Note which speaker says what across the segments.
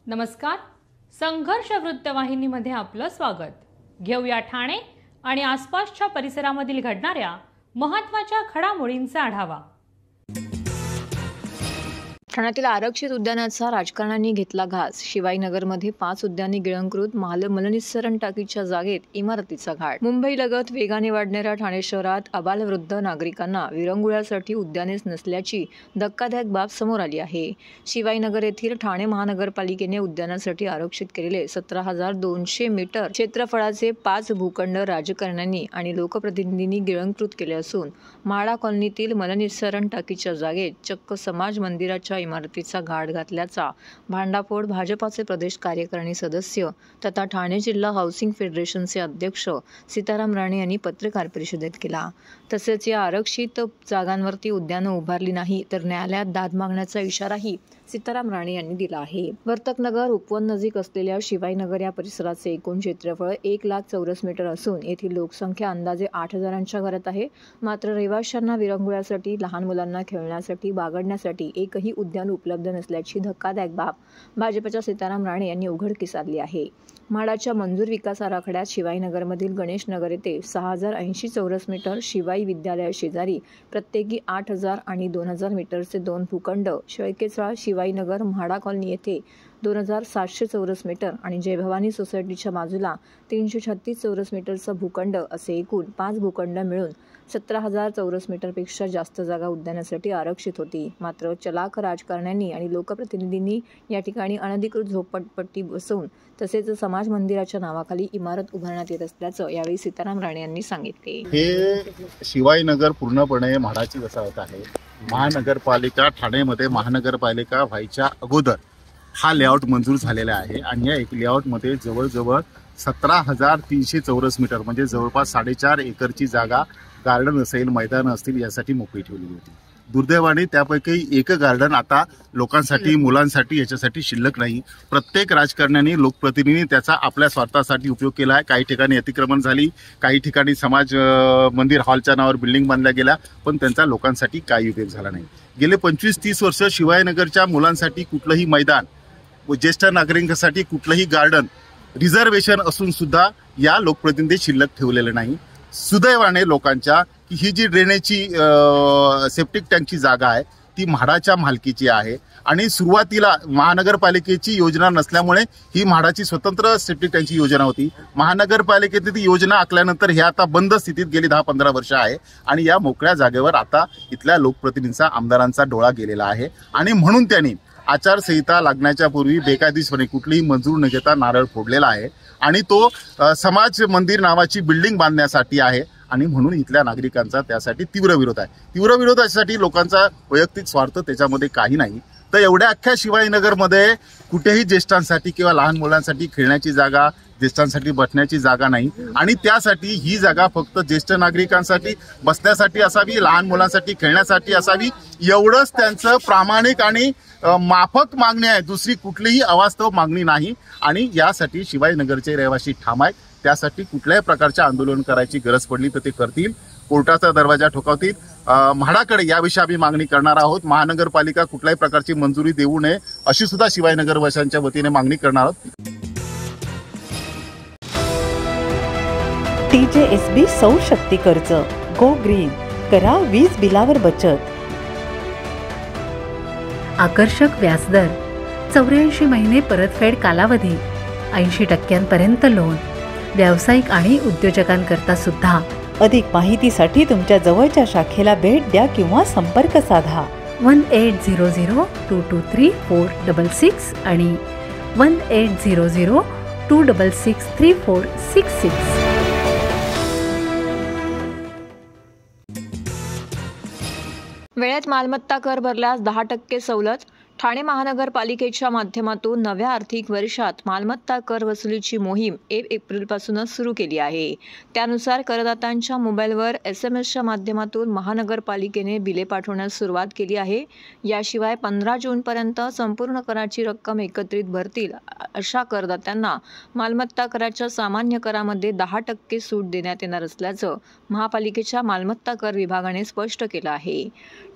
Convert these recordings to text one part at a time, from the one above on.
Speaker 1: नमस्कार. संघर्ष वृत्तवाहिनीमध्ये आपलं स्वागत. घेऊया ठाणे आणि आसपासच्या परिसरामधील घडणाऱ्या महत्त्वाच्या घडामोडींचा आढावा.
Speaker 2: ठाण्यातील आरक्षित उद्यानाचा राजकारण्यांनी घेतला घास. शिवाजीनगरमध्ये 5 उद्याने गिळंकृत. मलनिस्सरण टाकीच्या जागेत इमारतीचा घाट. मुंबईलगत वेगाने वाढणाऱ्या ठाणे शहरात आबालवृद्ध नागरिकांना विरंगुळ्यासाठी उद्यानेच नसल्याची धक्कादायक बाब समोर आली आहे. शिवाजीनगर येथील ठाणे महानगरपालिकेने उद्यानासाठी आरक्षित केलेले 17,200 मीटर क्षेत्रफळाचे 5 भूखंड राजकारण्यांनी आणि लोकप्रतिनिधींनी गिळंकृत केले असून म्हाडा कॉलनीतील मलनिस्सरण टाकीच्या जागेत चक्क समाज मंदिराच्या इमारतीचा घाट घातल्याचा भांडाफोड भाजपाचे प्रदेश कार्यकारिणी सदस्य तथा ठाणे जिल्हा हाऊसिंग फेडरेशनचे अध्यक्ष सीताराम राणे यांनी पत्रकार परिषदेत केला. तसेच या आरक्षित जागांवरती उद्यानं उभारली नाही तर न्यायालयात दाद मागण्याचा इशाराही सीताराम राणे यांनी दिला आहे. वर्तकनगर उपवन नजीक असलेल्या शिवाजीनगर या परिसराचे एकूण क्षेत्रफळ 1,00,000 चौरस मीटर असून येथील लोकसंख्या अंदाजे 8,000च्या घरात आहे. मात्र रहिवाशांना विरंगुळ्यासाठी, लहान मुलांना खेळण्यासाठी, बागडण्यासाठी एकही उद्यान उपलब्ध नसल्याची धक्कादायक बाब भाजपच्या सीताराम राणे यांनी उघडकीस आणली आहे. म्हाडाच्या मंजूर विकास आराखड्यात शिवाजीनगरमधील गणेश नगर येथे 6,080 चौरस मीटर, शिवाई विद्यालया शेजारी प्रत्येकी 8,000 आणि 2,000 मीटरचे 2 भूखंड, शेळकेचाळ शिवाजीनगर म्हाडा कॉलनी येथे 2,700 चौरस मीटर आणि जय भवानी सोसायटीच्या बाजूला 336 चौरस मीटरचा भूखंड असे एकूण 5 भूखंड मिळून 17,000 चौरस मीटरपेक्षा जास्त जागा उद्यानासाठी आरक्षित होती. मात्र चलाख राजकारण्यांनी आणि लोकप्रतिनिधींनी या ठिकाणी अनधिकृत झोपडपट्टी बसवून तसेच समाज मंदिराच्या नावाखाली इमारत उभारण्यात येत असल्याचं यावेळी सीताराम राणे यांनी सांगितले.
Speaker 3: हे शिवाजीनगर पूर्णपणे म्हाडाची वसाहत आहे. महानगरपालिका ठाणेमध्ये महानगरपालिका व्हायच्या अगोदर हा लेआउट मंजूर झालेला आहे आणि या एक लेआउटमध्ये जवळजवळ 17,300 चौरस मीटर म्हणजे जवळपास 4.5 एकरची जागा गार्डन असेल, मैदान असतील यासाठी मोकळी ठेवलेली होती. दुर्दैवाने त्यापैकी एक गार्डन आता लोकांसाठी, मुलांसाठी याच्यासाठी शिल्लक नाही. प्रत्येक राजकारण्यांनी, लोकप्रतिनिधींनी त्याचा आपल्या स्वार्थासाठी उपयोग केला आहे. काही ठिकाणी अतिक्रमण झाली, काही ठिकाणी समाज मंदिर हॉलच्या नावावर बिल्डिंग बांधल्या गेल्या, पण त्यांचा लोकांसाठी काही उपयोग झाला नाही. गेले 25-30 वर्ष शिवाजीनगरच्या मुलांसाठी कुठलंही मैदान, ज्येष्ठ नागरिकांसाठी कुठलंही गार्डन, रिझर्वेशन असून सुद्धा या लोकप्रतिनिधी शिल्लक ठेवलेले नाही. सुदैवाने लोकांच्या की ही जी ड्रेनेजची सेप्टिक टँकची जागा आहे ती म्हाडाच्या मालकीची आहे आणि सुरुवातीला महानगरपालिकेची योजना नसल्यामुळे ही म्हाडाची स्वतंत्र सेप्टिक टँकची योजना होती. महानगरपालिकेने ती योजना आखल्यानंतर हे आता बंद स्थितीत गेली 10-15 वर्ष आहे आणि या मोकळ्या जागेवर आता इथल्या लोकप्रतिनिधींचा, आमदारांचा डोळा गेलेला आहे आणि म्हणून त्यांनी आचारसंहिता लागण्याच्या पूर्वी बेकायदेशीरपणे कुठलीही मंजूर न घेता नारळ फोडलेला आहे आणि तो समाज मंदिर नावाची बिल्डिंग बांधण्यासाठी आहे आणि म्हणून इथल्या नागरिकांचा त्यासाठी तीव्र विरोध आहे. तीव्र विरोधासाठी लोकांचा वैयक्तिक स्वार्थ त्याच्यामध्ये काही नाही. तर एवढ्या अख्ख्या शिवाजीनगरमध्ये कुठेही ज्येष्ठांसाठी किंवा लहान मुलांसाठी खेळण्याची जागा, ज्येष्ठांसाठी बसण्याची जागा नाही आणि त्यासाठी ही जागा फक्त ज्येष्ठ नागरिकांसाठी बसण्यासाठी असावी, लहान मुलांसाठी खेळण्यासाठी असावी, एवढंच त्यांचं प्रामाणिक आणि माफक मागणी आहे. दुसरी कुठलीही अवास्तव मागणी नाही आणि यासाठी शिवाजीनगरचे रहिवासी ठाम आहेत. त्यासाठी कुठल्याही प्रकारचे आंदोलन करायची गरज पडली तर ते करतील, कोर्टाचा दरवाजा ठोकावतील. म्हाडाकडे याविषयी आम्ही मागणी करणार आहोत. महानगरपालिका कुठल्याही प्रकारची मंजुरी देऊ नये अशी सुद्धा शिवाजीनगरवासियांच्या वतीने मागणी करणार आहोत.
Speaker 4: TJSB सौर शक्ती कर्ज, गो ग्रीन, करा वीज बिलावर बचत. आकर्षक व्याजदर, 84 महिने परतफेड कालावधी, 80% लोन, व्यावसायिक आणि उद्योजकांकरता सुद्धा. अधिक माहितीसाठी तुमच्या जवळच्या शाखेला भेट द्या किंवा संपर्क साधा 1800-223-466 आणि 1800-266-3466.
Speaker 2: वेळेत मालमत्ता कर भरल्यास 10% सवलत. ठाणे महानगरपालिकेच्या माध्यमातून नव्या आर्थिक वर्षात मालमत्ता कर वसुलीची मोहीम 1 एप्रिलपासूनच सुरू केली आहे. त्यानुसार करदात्यांच्या मोबाईलवर SMS-च्या माध्यमातून महानगरपालिकेने बिले पाठवण्यास सुरुवात केली आहे. याशिवाय 15 जूनपर्यंत संपूर्ण कराची रक्कम एकत्रित भरतील अशा करदात्यांना मालमत्ता कराच्या सामान्य करामध्ये 10% सूट देण्यात येणार असल्याचं महापालिकेच्या मालमत्ता कर विभागाने स्पष्ट केलं आहे.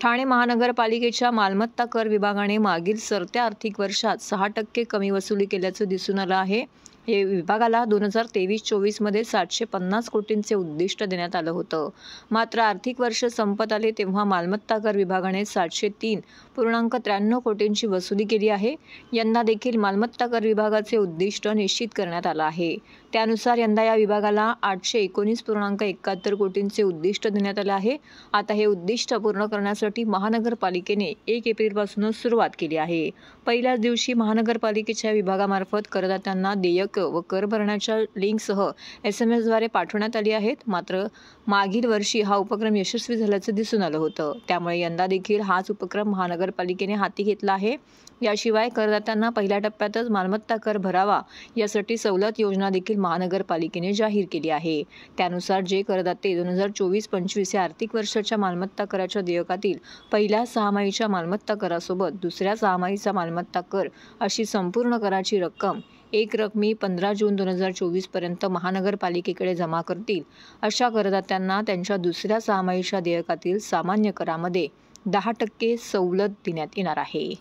Speaker 2: ठाणे महानगरपालिकेच्या मालमत्ता कर विभागाने मागील सरत्या आर्थिक वर्षात 6% कमी वसुली केल्याचं दिसून आलं आहे. या विभागाला 2023-24 मध्ये 750 कोटींचे उद्दिष्ट देण्यात आलं होतं. मात्र आर्थिक वर्ष संपत आले तेव्हा मालमत्ता कर विभागाने 703.93 कोटींची वसुली केली आहे. यंदा देखील मालमत्ता कर विभागाचे उद्दिष्ट निश्चित करण्यात आलं आहे. त्यानुसार यंदा या विभागाला 819.71 कोटींचे उद्दिष्ट देण्यात आले आहे. आता हे उद्दिष्ट पूर्ण करण्यासाठी महानगरपालिकेने 1 एप्रिलपासूनच सुरुवात केली आहे. पहिल्याच दिवशी महानगरपालिकेच्या विभागामार्फत करदात्यांना देयक व कर भरण्याच्या लिंकसह SMS द्वारे पाठवण्यात आली आहेत. मात्र मागील वर्षी हा उपक्रम यशस्वी झाल्याचं दिसून आलं होतं. त्यामुळे यंदा देखील हाच उपक्रम महानगरपालिकेने हाती घेतला आहे. याशिवाय करदात्यांना पहिल्या टप्प्यातच मालमत्ता कर भरावा यासाठी सवलत योजना देखील महानगरपालिकेने जाहीर केली आहे. त्यानुसार जे करदाते 2024-25 या आर्थिक वर्षाच्या मालमत्ता कराच्या देयकातील पहिल्या सहामाहीच्या मालमत्ता करासोबत दुसऱ्या सहामाहीचा मालमत्ता कर अशी संपूर्ण कराची रक्कम एक रकमी 15 जून 2024 पर्यंत महानगरपालिकेकडे जमा करतील, अशा करदात्यांना त्यांच्या दुसऱ्या सहामाहीच्या देयकातील सामान्य करामध्ये 10% सवलत देण्यात येणार आहे.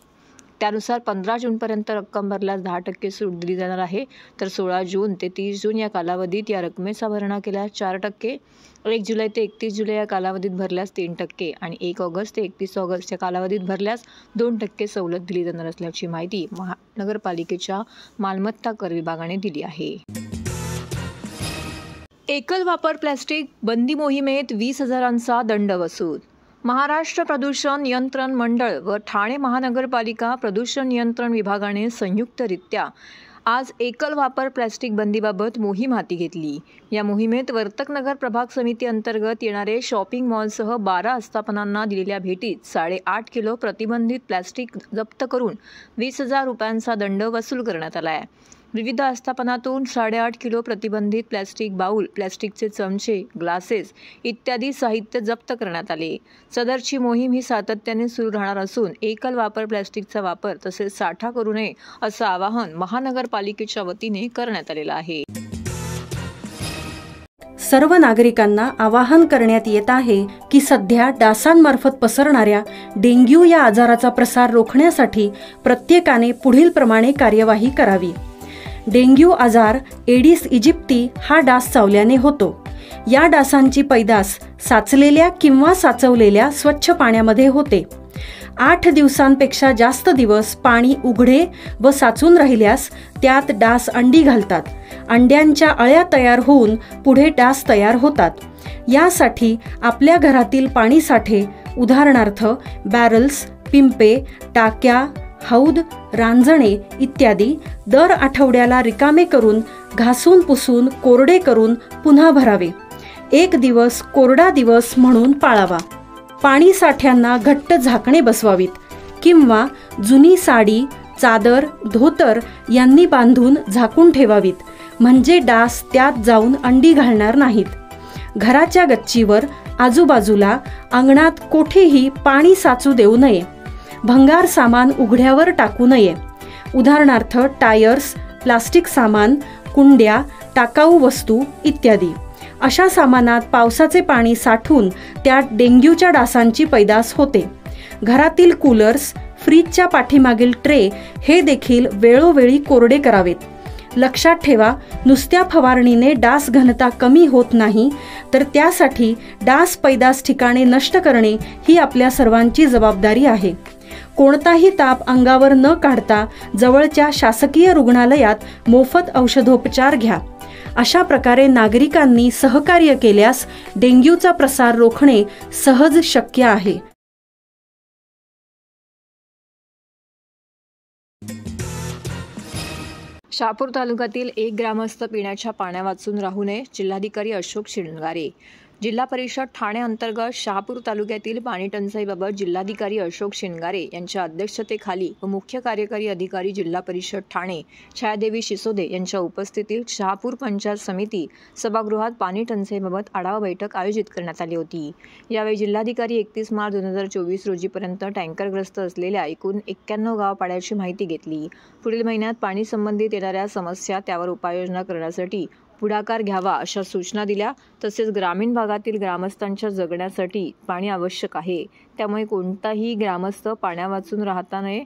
Speaker 2: त्यानुसार 15 जूनपर्यंत रक्कम भरल्यास 10% सूट दिली जाणार आहे. तर 16 जून ते 30 जून या कालावधीत या रकमेचा भरणा केल्यास 4%, 1 जुलै ते 31 जुलै या कालावधीत भरल्यास 3% आणि 1 ऑगस्ट ते 31 ऑगस्ट या कालावधीत भरल्यास 2% सवलत दिली जाणार असल्याची माहिती महानगरपालिकेच्या मालमत्ता कर विभागाने दिली आहे. एकल वापर प्लास्टिक बंदी मोहिमेत 20,000चा दंड वसूल. महाराष्ट्र प्रदूषण नियंत्रण मंडळ व ठाणे महानगरपालिका प्रदूषण नियंत्रण विभागाने संयुक्तरित्या आज एकल वापर प्लास्टिक बंदीबाबत मोहीम हाती घेतली. या मोहिमेत वर्तकनगर प्रभाग समिती अंतर्गत येणारे शॉपिंग मॉलसह 12 आस्थापनांना दिलेल्या भेटीत 8.5 किलो प्रतिबंधित प्लास्टिक जप्त करून 20,000 रुपयांचा दंड वसूल करण्यात आला आहे. विविध आस्थापनातून 8.5 किलो प्रतिबंधित प्लास्टिक बाऊल, प्लास्टिकचे चमचे, ग्लासेस इत्यादी साहित्य जप्त करण्यात आले. सदरची मोहीम ही सातत्याने सुरू राहणार असून एकल वापर प्लास्टिकचा वापर तसेच साठा करू नये असं आवाहन महानगरपालिकेच्या वतीने करण्यात आलेलं आहे.
Speaker 5: सर्व नागरिकांना आवाहन करण्यात येत आहे की सध्या डासांमार्फत पसरणाऱ्या डेंग्यू या आजाराचा प्रसार रोखण्यासाठी प्रत्येकाने पुढील प्रमाणे कार्यवाही करावी. डेंग्यू आजार एडिस इजिप्ती हा डास चावल्याने होतो. या डासांची पैदास साचलेल्या किंवा साचवलेल्या स्वच्छ पाण्यामध्ये होते. 8 दिवसांपेक्षा जास्त दिवस पाणी उघडे व साचून राहिल्यास त्यात डास अंडी घालतात. अंड्यांच्या अळ्या तयार होऊन पुढे डास तयार होतात. यासाठी आपल्या घरातील पाणी साठे उदाहरणार्थ बॅरल्स, पिंपे, टाक्या, हौद, रांजणे इत्यादी दर आठवड्याला रिकामे करून घासून पुसून कोरडे करून पुन्हा भरावे. 1 दिवस कोरडा दिवस म्हणून पाळावा. पाणी साठ्यांना घट्ट झाकणे बसवावीत किंवा जुनी साडी, चादर, धोतर यांनी बांधून झाकून ठेवावीत, म्हणजे डास त्यात जाऊन अंडी घालणार नाहीत. घराच्या गच्चीवर, आजूबाजूला, अंगणात कोठेही पाणी साचू देऊ नये. भंगार सामान उघड्यावर टाकू नये. उदाहरणार्थ टायर्स, प्लास्टिक सामान, कुंड्या, टाकाऊ वस्तू इत्यादी. अशा सामानात पावसाचे पाणी साठून त्यात डेंग्यूच्या डासांची पैदास होते. घरातील कूलर्स, फ्रीजच्या पाठीमागील ट्रे हे देखील वेळोवेळी कोरडे करावेत. लक्षात ठेवा, नुसत्या फवारणीने डास घनता कमी होत नाही, तर त्यासाठी डास पैदास ठिकाणे नष्ट करणे ही आपल्या सर्वांची जबाबदारी आहे. कोणताही ताप अंगावर न काढता जवळच्या शासकीय रुग्णालयात मोफत औषधोपचार घ्या. अशा प्रकारे नागरिकांनी सहकार्य केल्यास डेंग्यूचा प्रसार रोखणे सहज शक्य आहे.
Speaker 2: शहापूर तालुक्यातील एक ग्रामस्थ पिण्याच्या पाण्यावाचून राहू नये. जिल्हाधिकारी अशोक शिंगारे. जिल्हा परिषद ठाणे अंतर्गत शहापूर तालुक्यातील पाणी टंचाईबाबत जिल्हाधिकारी अशोक शिंगारे यांच्या अध्यक्षतेखाली व मुख्य कार्यकारी अधिकारी जिल्हा परिषद ठाणे छायादेवी शिसोदे यांच्या उपस्थितीत शहापूर पंचायत समिती सभागृहात पाणी टंचाईबाबत आढावा बैठक आयोजित करण्यात आली होती. यावेळी जिल्हाधिकारी 31 मार्च 2024 रोजीपर्यंत टँकरग्रस्त असलेल्या एकूण 91 गावपाड्याची माहिती घेतली. पुढील महिन्यात पाणी संबंधित येणाऱ्या समस्या त्यावर उपाययोजना करण्यासाठी पुढाकार घ्यावा अशा सूचना दिल्या. तसेच ग्रामीण भागातील ग्रामस्थांच्या जगण्यासाठी पाणी आवश्यक आहे, त्यामुळे कोणताही ग्रामस्थ पाण्यावाचून राहता नये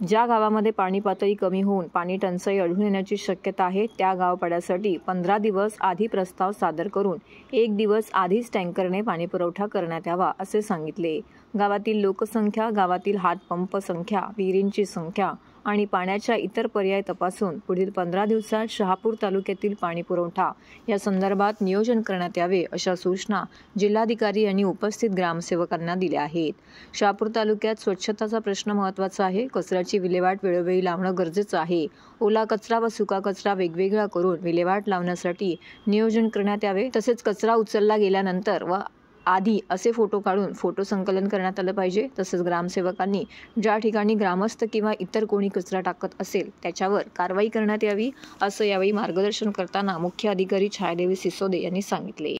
Speaker 2: ज्या गावामध्ये पाणी पातळी कमी होऊन पाणी टंचाई आढळून येण्याची शक्यता आहे त्या गावपाड्यासाठी 15 दिवस आधी प्रस्ताव सादर करून 1 दिवस आधीच टँकरने पाणी पुरवठा करण्यात यावा असे सांगितले. गावातील लोकसंख्या, गावातील हातपंप संख्या, विहिरींची संख्या आणि पाण्याच्या इतर पर्याय तपासून पुढील 15 दिवसात शहापूर तालुक्यातील पाणी पुरवठा या संदर्भात नियोजन करण्यात यावे अशा सूचना जिल्हाधिकारी यांनी उपस्थित ग्रामसेवकांना दिल्या आहेत. शहापूर तालुक्यात स्वच्छताचा प्रश्न महत्त्वाचा आहे. कचऱ्याची विल्हेवाट वेळोवेळी लावणं गरजेचं आहे. ओला कचरा व सुका कचरा वेगवेगळा करून विल्हेवाट लावण्यासाठी नियोजन करण्यात यावे. तसेच कचरा उचलला गेल्यानंतर व आधी असे फोटो काढून फोटो संकलन करण्यात आलं पाहिजे. तसेच ग्रामसेवकांनी ज्या ठिकाणी ग्रामस्थ किंवा इतर कोणी कचरा टाकत असेल त्याच्यावर कारवाई करण्यात यावी असं यावेळी मार्गदर्शन करताना मुख्य अधिकारी छायादेवी सिसोदे यांनी सांगितले.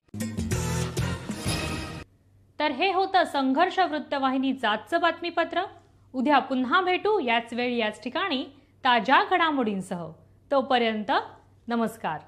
Speaker 1: तर हे होतं संघर्ष वृत्तवाहिनीचं आजचं बातमीपत्र. उद्या पुन्हा भेटू याच वेळी याच ठिकाणी ताज्या घडामोडींसह. तोपर्यंत नमस्कार.